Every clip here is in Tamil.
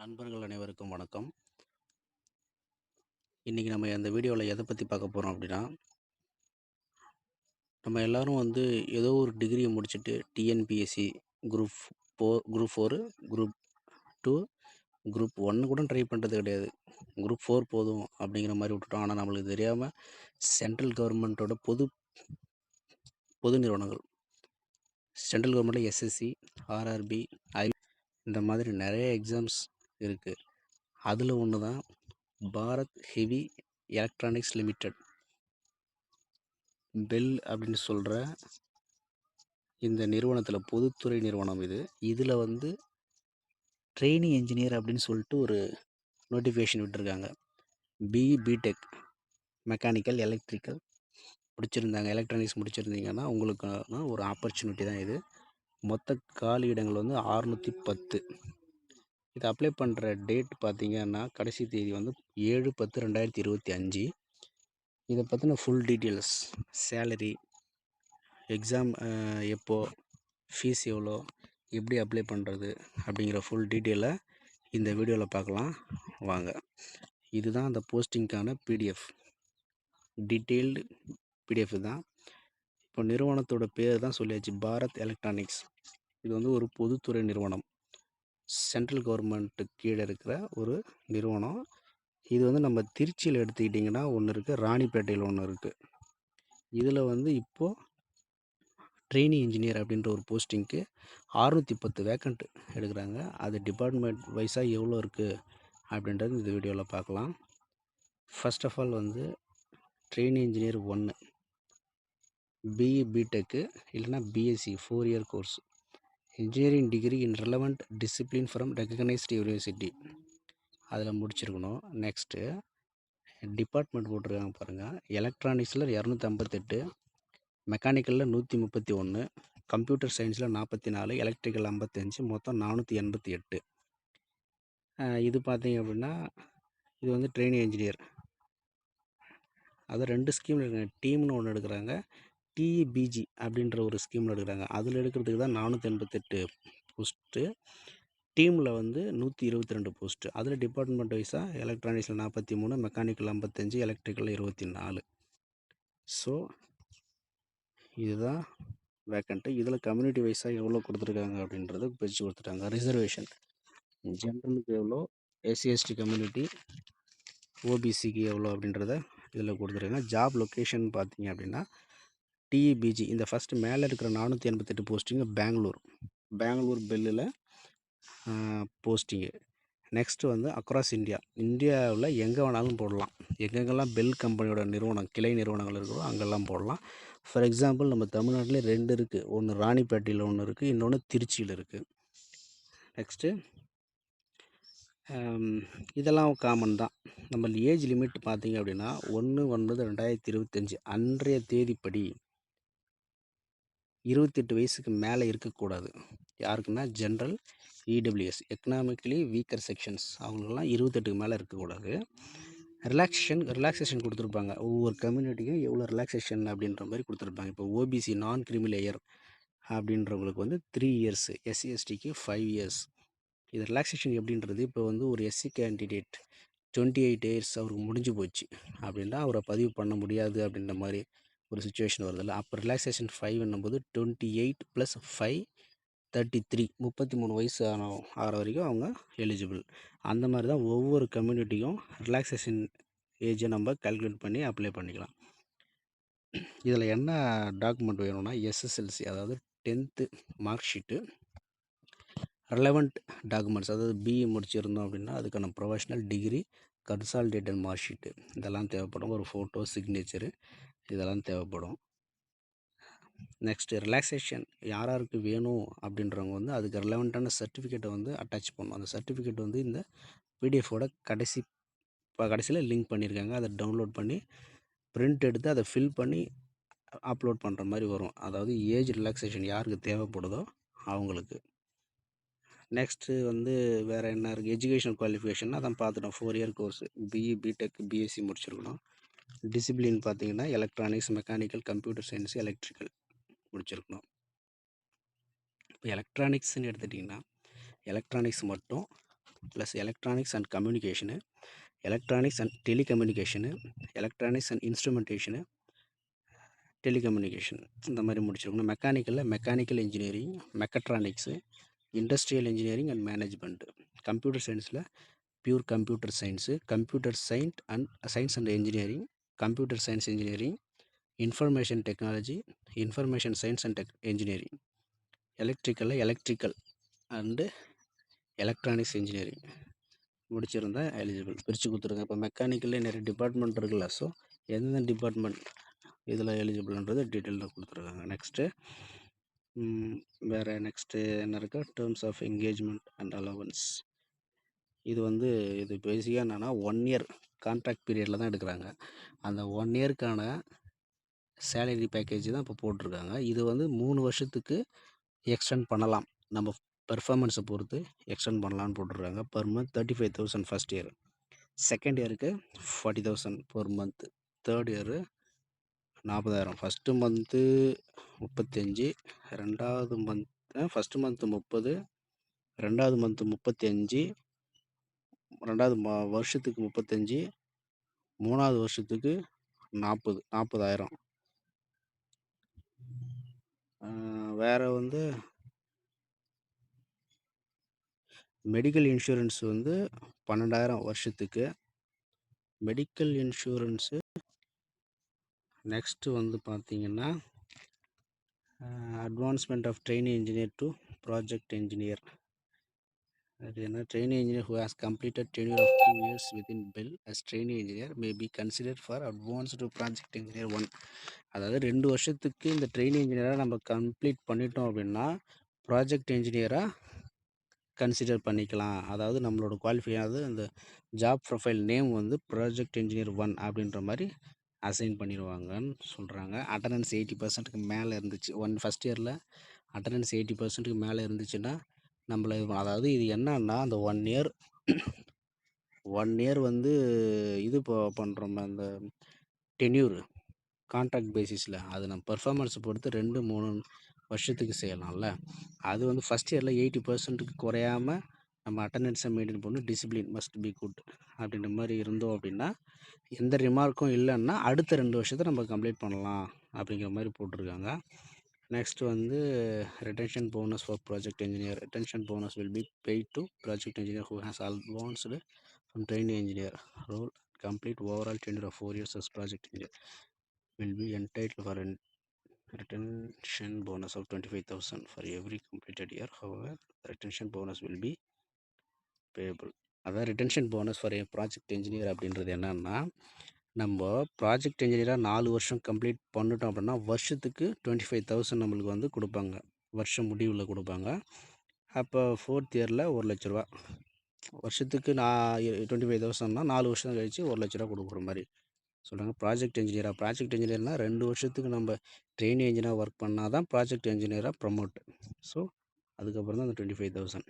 நண்பர்கள் அனைவருக்கும் வணக்கம். இன்னைக்கு நம்ம இந்த வீடியோவில் எதை பற்றி பார்க்க போகிறோம் அப்படின்னா, நம்ம எல்லாரும் ஏதோ ஒரு டிகிரியை முடிச்சுட்டு TNPSC group group 4, group 2, group 1 கூட ட்ரை பண்ணுறது கிடையாது. குரூப் 4 போதும் அப்படிங்கிற மாதிரி விட்டுட்டோம். ஆனால் நம்மளுக்கு தெரியாமல் சென்ட்ரல் கவர்மெண்ட்டோட பொது பொது நிறுவனங்கள், சென்ட்ரல் கவர்மெண்ட்டில் எஸ்எஸ்சி, ஆர்ஆர்பி, இந்த மாதிரி நிறைய எக்ஸாம்ஸ் இருக்குது. அதில் ஒன்று தான் Bharat heavy electronics limited, bell அப்படின்னு சொல்கிற இந்த நிறுவனத்தில் பொதுத்துறை நிறுவனம் இது. இதில் ட்ரெயினி என்ஜினியர் அப்படின்னு சொல்லிட்டு ஒரு நோட்டிஃபிகேஷன் விட்டுருக்காங்க. பிடெக் மெக்கானிக்கல் எலக்ட்ரிக்கல் முடிச்சிருந்தாங்க, எலக்ட்ரானிக்ஸ் முடிச்சிருந்தீங்கன்னா உங்களுக்கான ஒரு ஆப்பர்ச்சுனிட்டி தான் இது. மொத்த காலி இடங்கள் 610. இதை அப்ளை பண்ணுற டேட் பார்த்திங்கன்னா கடைசி தேதி 7/10/2025. இதை பற்றின ஃபுல் டீட்டெயில்ஸ், சேலரி, எக்ஸாம் எப்போது, ஃபீஸ் எவ்வளோ, எப்படி அப்ளை பண்ணுறது அப்படிங்கிற ஃபுல் டீட்டெயிலை இந்த வீடியோவில் பார்க்கலாம் வாங்க. இதுதான் அந்த போஸ்டிங்க்கான பிடிஎஃப், டீட்டெயில்டு பிடிஎஃப் தான். இப்போ நிறுவனத்தோட பேர் தான் சொல்லியாச்சு, பாரத் எலக்ட்ரானிக்ஸ். இது ஒரு பொதுத்துறை நிறுவனம், சென்ட்ரல் கவர்மெண்ட்டுக்கு கீழே இருக்கிற ஒரு நிறுவனம். இது நம்ம திருச்சியில் எடுத்துக்கிட்டிங்கன்னா ஒன்று இருக்குது, ராணிப்பேட்டையில் ஒன்று இருக்குது. இதில் இப்போது ட்ரெயினி இன்ஜினியர் அப்படின்ற ஒரு போஸ்டிங்க்கு 610 வேக்கண்ட் எடுக்கிறாங்க. அது டிபார்ட்மெண்ட் வைஸாக எவ்வளோ இருக்குது அப்படின்றது இந்த வீடியோவில் பார்க்கலாம். First of all trainee engineer 1 BE பிடெக்கு இல்லைனா BSc 4 year course, engineering degree in relevant discipline from recognised university, அதில் முடிச்சிருக்கணும். நெக்ஸ்ட்டு டிபார்ட்மெண்ட் போட்டிருக்காங்க பாருங்கள். எலக்ட்ரானிக்ஸில் 258, மெக்கானிக்கலில் 131, கம்ப்யூட்டர் சயின்ஸில் 44, எலக்ட்ரிக்கல் 55, மொத்தம் 488. இது பார்த்திங்க அப்படின்னா இது ட்ரெயினி இன்ஜினியர். அது 2 ஸ்கீமில் எடுக்கிறாங்க. டீம்னு ஒன்று எடுக்கிறாங்க, டிஇபிஜி அப்படின்ற ஒரு ஸ்கீமில் எடுக்கிறாங்க. அதில் எடுக்கிறதுக்கு தான் 488 போஸ்ட்டு. டீமில் 122 போஸ்ட்டு. அதில் டிபார்ட்மெண்ட் வைஸாக எலக்ட்ரானிக்ஸில் 43, மெக்கானிக்கல் 55, எலக்ட்ரிக்கல் 24. ஸோ இதுதான் வேக்கண்ட்டு. இதில் கம்யூனிட்டி வைஸாக எவ்வளோ கொடுத்துருக்காங்க அப்படின்றத பிரித்து கொடுத்துட்டாங்க. ரிசர்வேஷன் ஜென்ரலுக்கு எவ்வளோ, எஸ்சிஎஸ்டி கம்யூனிட்டி, ஓபிசிக்கு எவ்வளோ அப்படின்றத இதில் கொடுத்துருக்காங்க. ஜாப் லொக்கேஷன் பார்த்தீங்க அப்படின்னா டிஇபிஜி, இந்த ஃபஸ்ட்டு மேலே இருக்கிற 488 போஸ்டிங்கு பெங்களூர் பெல்லில் போஸ்டிங்கு. நெக்ஸ்ட்டு அக்ராஸ் இந்தியாவில் எங்கே வேணாலும் போடலாம். எங்கெங்கெல்லாம் பெல் கம்பெனியோட நிறுவனம், கிளை நிறுவனங்கள் இருக்கோ அங்கெல்லாம் போடலாம். ஃபார் எக்ஸாம்பிள் நம்ம தமிழ்நாட்டிலே 2 இருக்குது. ஒன்று ராணிப்பேட்டையில் ஒன்று இருக்குது, இன்னொன்று திருச்சியில் இருக்குது. நெக்ஸ்ட்டு இதெல்லாம் காமன் தான். நம்ம ஏஜ் லிமிட் பார்த்திங்க அப்படின்னா 1/9/2025 அன்றைய தேதிப்படி 28 வயசுக்கு மேலே இருக்கக்கூடாது. யாருக்குன்னா general, EWS, economically weaker sections, அவங்களுக்கெல்லாம் 28க்கு மேலே இருக்கக்கூடாது. ரிலாக்ஸேஷன் கொடுத்துருப்பாங்க. ஒவ்வொரு கம்யூனிட்டிக்கும் எவ்வளோ ரிலாக்ஸேஷன் அப்படின்ற மாதிரி கொடுத்துருப்பாங்க. இப்போ ஓபிசி நான் கிரிமிலேயர் அப்படின்றவங்களுக்கு 3 இயர்ஸு, எஸ்சிஎஸ்டிக்கு 5 இயர்ஸ். இது ரிலாக்ஸேஷன் எப்படின்றது, இப்போ ஒரு எஸ்சி கேண்டிடேட் 28 இயர்ஸ் அவருக்கு முடிஞ்சு போச்சு அப்படின்னா அவரை பதிவு பண்ண முடியாது அப்படின்ற மாதிரி ஒரு சுச்சுவேஷன் வருதில்ல. அப்போ ரிலாக்ஸேஷன் 5 போது 28 + 5 33, 33 வயசு ஆகிற வரைக்கும் அவங்க எலிஜிபிள். அந்த மாதிரி தான் ஒவ்வொரு கம்யூனிட்டியும் ரிலாக்ஸேஷன் ஏஜை நம்ம கால்குலேட் பண்ணி அப்ளை பண்ணிக்கலாம். இதில் என்ன டாக்குமெண்ட் வேணும்னா எஸ்எஸ்எல்சி, அதாவது 10th mark sheet, relevant documents, அதாவது பிஇ முடிச்சிருந்தோம் அப்படின்னா அதுக்கான professional degree, consolidated mark sheet, இதெல்லாம் தேவைப்படும். ஒரு ஃபோட்டோ, சிக்னேச்சரு, இதெல்லாம் தேவைப்படும். நெக்ஸ்ட்டு ரிலாக்ஸேஷன் யாருக்கு வேணும் அப்படின்றவங்க அதுக்கு ரிலவெண்ட்டான சர்டிஃபிகேட்டை அட்டாச் பண்ணணும். அந்த சர்டிஃபிகேட் இந்த பிடிஎஃபோட கடைசியில் லிங்க் பண்ணியிருக்காங்க. அதை டவுன்லோட் பண்ணி பிரிண்ட் எடுத்து அதை ஃபில் பண்ணி அப்லோட் பண்ணுற மாதிரி வரும். அதாவது ஏஜ் ரிலாக்ஸேஷன் யாருக்கு தேவைப்படுதோ அவங்களுக்கு. நெக்ஸ்ட்டு வேறு என்ன இருக்குது, எஜுகேஷனல் குவாலிஃபிகேஷன் அதான் பார்த்துட்டோம். 4 year course, BE BTech BSc முடிச்சிருக்கணும். டிசிப்ளின் பார்த்திங்கன்னா electronics, mechanical, computer science, electrical முடிச்சிருக்கணும். இப்போ எலக்ட்ரானிக்ஸ்ன்னு எடுத்துட்டிங்கன்னா எலக்ட்ரானிக்ஸ் மட்டும் plus electronics and communication, electronics and telecommunication, electronics and instrumentation, telecommunication இந்த மாதிரி முடிச்சிருக்கணும். மெக்கானிக்கலில் mechanical engineering, mechatronics, industrial engineering and management. Computer சயின்ஸில் pure computer science, computer science and engineering, computer science engineering, information technology, information science and engineering. எலக்ட்ரிக்கலில் எலக்ட்ரிக்கல் அண்டு எலக்ட்ரானிக்ஸ் இன்ஜினியரிங் முடிச்சிருந்தா எலிஜிபிள். பிரித்து கொடுத்துருங்க. இப்போ மெக்கானிக்கல்லே நிறைய டிபார்ட்மெண்ட் இருக்குல்ல, ஸோ எந்தெந்த டிபார்ட்மெண்ட் இதில் எலிஜிபிள்ன்றது டீட்டெயிலில் கொடுத்துருக்காங்க. நெக்ஸ்ட்டு வேறு நெக்ஸ்ட்டு என்ன இருக்கா, terms of engagement and allowance. இது பேசிக்காக என்னென்னா 1 இயர் கான்ட்ராக்ட் பீரியடில் தான் எடுக்கிறாங்க. அந்த 1 இயர்க்கான சேலரி பேக்கேஜ் தான் இப்போ போட்டிருக்காங்க. இது 3 வருஷத்துக்கு எக்ஸ்டெண்ட் பண்ணலாம், நம்ம பெர்ஃபார்மன்ஸை பொறுத்து எக்ஸ்டெண்ட் பண்ணலான்னு போட்டிருக்காங்க. Per month 35,000 first year, second இயருக்கு 40,000 per month, third year 40,000. First month 35, ரெண்டாவது ஃபஸ்ட்டு மந்த்து 30, ரெண்டாவது மந்த்து 35, ரெண்டாவது வருஷத்துக்கு 35, மூணாவது வருஷத்துக்கு 40,000. வேறு மெடிக்கல் இன்சூரன்ஸ் 12,000 வருஷத்துக்கு. மெடிக்கல் இன்சூரன்ஸு நெக்ஸ்ட்டு பார்த்திங்கன்னா advancement of trainee engineer to project engineer. அது என்ன, trainee engineer who has completed tenure of 2 years within BEL as trainee engineer may be considered for advanced project engineer 1. அதாவது 2 வருஷத்துக்கு இந்த ட்ரெயினி இன்ஜினியராக நம்ம கம்ப்ளீட் பண்ணிட்டோம் அப்படின்னா ப்ராஜெக்ட் இன்ஜினியராக கன்சிடர் பண்ணிக்கலாம். அதாவது நம்மளோட குவாலிஃபையாவது அந்த job profile name project engineer 1 அப்படின்ற மாதிரி அசைன் பண்ணிடுவாங்கன்னு சொல்கிறாங்க. அட்டண்டன்ஸ் 80%க்கு மேலே இருந்துச்சு, ஃபஸ்ட் இயரில் அட்டண்டன்ஸ் 80%க்கு மேலே இருந்துச்சுன்னா நம்மளை அதாவது இது என்னன்னா அந்த 1 இயர் இது பண்ணுறோம் அந்த டென்யூர் கான்ட்ராக்ட் பேசிஸில், அது நம்ம பர்ஃபார்மன்ஸை பொறுத்து 2-3 வருஷத்துக்கு செய்யலாம்ல. அது ஃபஸ்ட் இயரில் 80%க்கு குறையாமல் நம்ம அட்டண்டன்ஸை மெயின்டைன் பண்ணணும். டிசிப்ளின் மஸ்ட் பி குட் அப்படின்ற மாதிரி இருந்தோம் அப்படின்னா எந்த ரிமார்க்கும் இல்லைன்னா அடுத்த 2 வருஷத்தை நம்ம கம்ப்ளீட் பண்ணலாம் அப்படிங்கிற மாதிரி போட்டிருக்காங்க. Next retention bonus for project engineer. Retention bonus will be paid to project engineer who has advanced from trainee engineer role, complete overall tenure of 4 years as project engineer will be entitled for a retention bonus of 25,000 for every completed year. However, the retention bonus will be payable. அதாவது retention bonus for project engineer அப்படின்றது என்னன்னா, நம்ம ப்ராஜெக்ட் இன்ஜினியராக 4 வருஷம் கம்ப்ளீட் பண்ணிட்டோம் அப்படின்னா வருஷத்துக்கு 25,000 நம்மளுக்கு கொடுப்பாங்க, வருஷம் முடிவில் கொடுப்பாங்க. அப்போ 4th இயரில் 1,00,000 ரூபா, வருஷத்துக்கு 25,000னா 4 வருஷம் கழித்து 1,00,000 ரூபா கொடுக்குற மாதிரி சொல்கிறாங்க. ப்ராஜெக்ட் இன்ஜினியர்னால் 2 வருஷத்துக்கு நம்ம ட்ரெயினி இன்ஜினியராக ஒர்க் பண்ணால் தான் ப்ராஜெக்ட் இன்ஜினியராக ப்ரமோட். ஸோ அதுக்கப்புறம் தான் அந்த 25,000.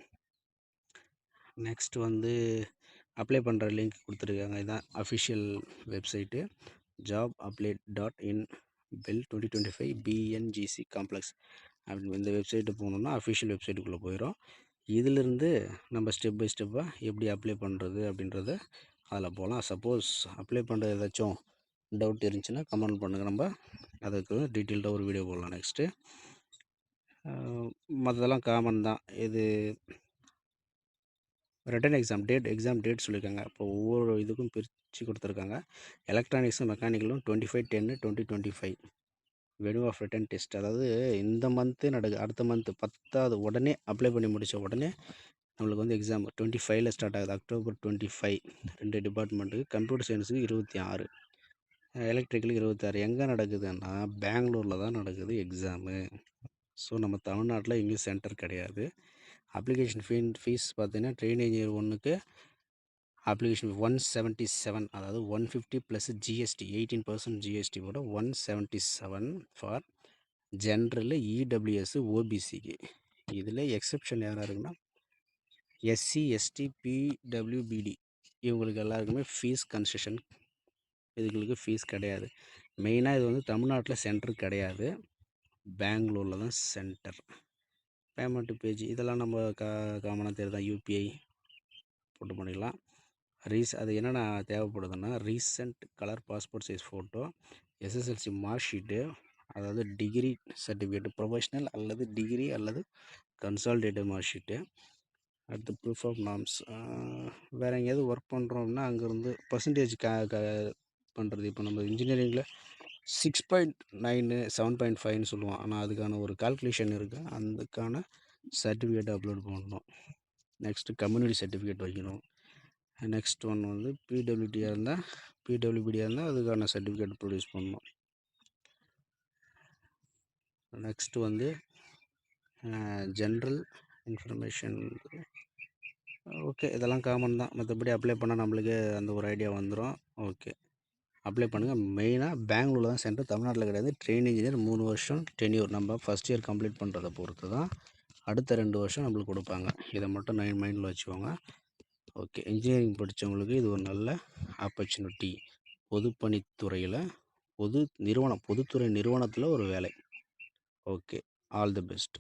நெக்ஸ்ட் அப்ளை பண்ணுற லிங்க் கொடுத்துருக்காங்க. இதுதான் official website, jobapply.in BEL 2025 BNGC complex அப்படின்னு. இந்த வெப்சைட்டு போனோம்னா அஃபிஷியல் வெப்சைட்டுக்குள்ளே போயிடும். இதிலிருந்து நம்ம ஸ்டெப் பை ஸ்டெப்பாக எப்படி அப்ளை பண்ணுறது அப்படின்றத அதில் போகலாம். சப்போஸ் அப்ளை பண்ணுறது ஏதாச்சும் டவுட் இருந்துச்சுன்னா கமெண்ட் பண்ணுங்கள், நம்ம அதுக்கு டீட்டெயில்டாக ஒரு வீடியோ போடலாம். நெக்ஸ்ட்டு மற்றதெல்லாம் காமன் தான். இது ரிட்டன் எக்ஸாம் டேட் சொல்லியிருக்காங்க. இப்போ ஒவ்வொரு இதுக்கும் பிரித்து கொடுத்துருக்காங்க. எலக்ட்ரானிக்ஸும் மெக்கானிக்கலும் 25/10/2025 வென்யூ ஆஃப் ரிட்டன் டெஸ்ட். அதாவது இந்த மந்த்தே அடுத்த மந்த்து 10வது உடனே அப்ளை பண்ணி முடித்த உடனே நம்மளுக்கு எக்ஸாம் 25ல் ஸ்டார்ட் ஆகுது. October 25 2 டிபார்ட்மெண்ட்டுக்கு. கம்ப்யூட்டர் சயின்ஸுக்கு 26, எலக்ட்ரிக்கலுக்கு 26. எங்கே நடக்குதுன்னா பெங்களூரில் தான் நடக்குது எக்ஸாமு. ஸோ நம்ம தமிழ்நாட்டில் எங்கேயும் சென்டர் கிடையாது. அப்ளிகேஷன் ஃபீஸ் பார்த்தீங்கன்னா ட்ரெயின் இன்ஜினியர் 1க்கு அப்ளிகேஷன் 177, அதாவது 150 ப்ளஸ் ஜிஎஸ்டி 18% ஜிஎஸ்டி போட 177 ஃபார் ஜென்ரலு, இடபிள்யூஎஸ், ஓபிசிக்கு. இதில் எக்ஸப்ஷன் யாராக இருக்குன்னா எஸ்சி, எஸ்டி, பிடபிள்யூபிடி இவங்களுக்கு எல்லாருக்குமே ஃபீஸ் கன்செஷன், இதுகளுக்கு ஃபீஸ் கிடையாது. மெயினாக இது தமிழ்நாட்டில் சென்டர் கிடையாது, பெங்களூரில் தான் சென்டர். பேமெண்ட்டு பேஜ் இதெல்லாம் நம்ம காமனாக தெரியுது தான். யூபிஐ, போட்டு பண்ணிக்கலாம். அது என்னென்ன தேவைப்படுதுன்னா, recent colour passport size photo, SSLC mark sheet, அதாவது டிகிரி சர்டிஃபிகேட், ப்ரொஃபஷ்னல் அல்லது டிகிரி அல்லது கன்சாலிடேட்டட் மார்க் ஷீட்டு. அடுத்து ப்ரூஃப் ஆஃப் நார்ம்ஸ். வேறு எங்கேயாவது ஒர்க் பண்ணுறோம் அப்படின்னா அங்கேருந்து பர்சன்டேஜ் பண்ணுறது. இப்போ நம்ம இன்ஜினியரிங்கில் 6.9 7.5ன்னு சொல்லுவோம். ஆனால் அதுக்கான ஒரு கால்குலேஷன் இருக்குது. அதுக்கான சர்டிஃபிகேட் அப்லோட் பண்ணணும். நெக்ஸ்ட்டு கம்யூனிட்டி சர்டிஃபிகேட் வைக்கணும். நெக்ஸ்ட் ஒன் வந்து பிடபிள்யூடியாக இருந்தால் அதுக்கான சர்டிஃபிகேட் ப்ரொடியூஸ் பண்ணணும். நெக்ஸ்ட்டு வந்து ஜென்ரல் இன்ஃபர்மேஷன். ஓகே, இதெல்லாம் காமன் தான். மற்றபடி அப்ளை பண்ணால் நம்மளுக்கே அந்த ஒரு ஐடியா வந்துடும். ஓகே, அப்ளை பண்ணுங்கள். மெயினாக பெங்களூரில் தான் சென்டர், தமிழ்நாட்டில் கிடையாது. ட்ரெயின் இன்ஜினியர் 3 வருஷம் டென்யூர். நம்ம ஃபஸ்ட் இயர் கம்ப்ளீட் பண்ணுறதை பொறுத்து தான் அடுத்த 2 வருஷம் நம்மளுக்கு கொடுப்பாங்க. இதை மட்டும் மைண்டில் வச்சுக்கோங்க. ஓகே, இன்ஜினியரிங் படித்தவங்களுக்கு இது ஒரு நல்ல ஆப்பர்ச்சுனிட்டி. பொதுப்பணித்துறையில் பொதுத்துறை நிறுவனத்தில் ஒரு வேலை. Okay, all the best.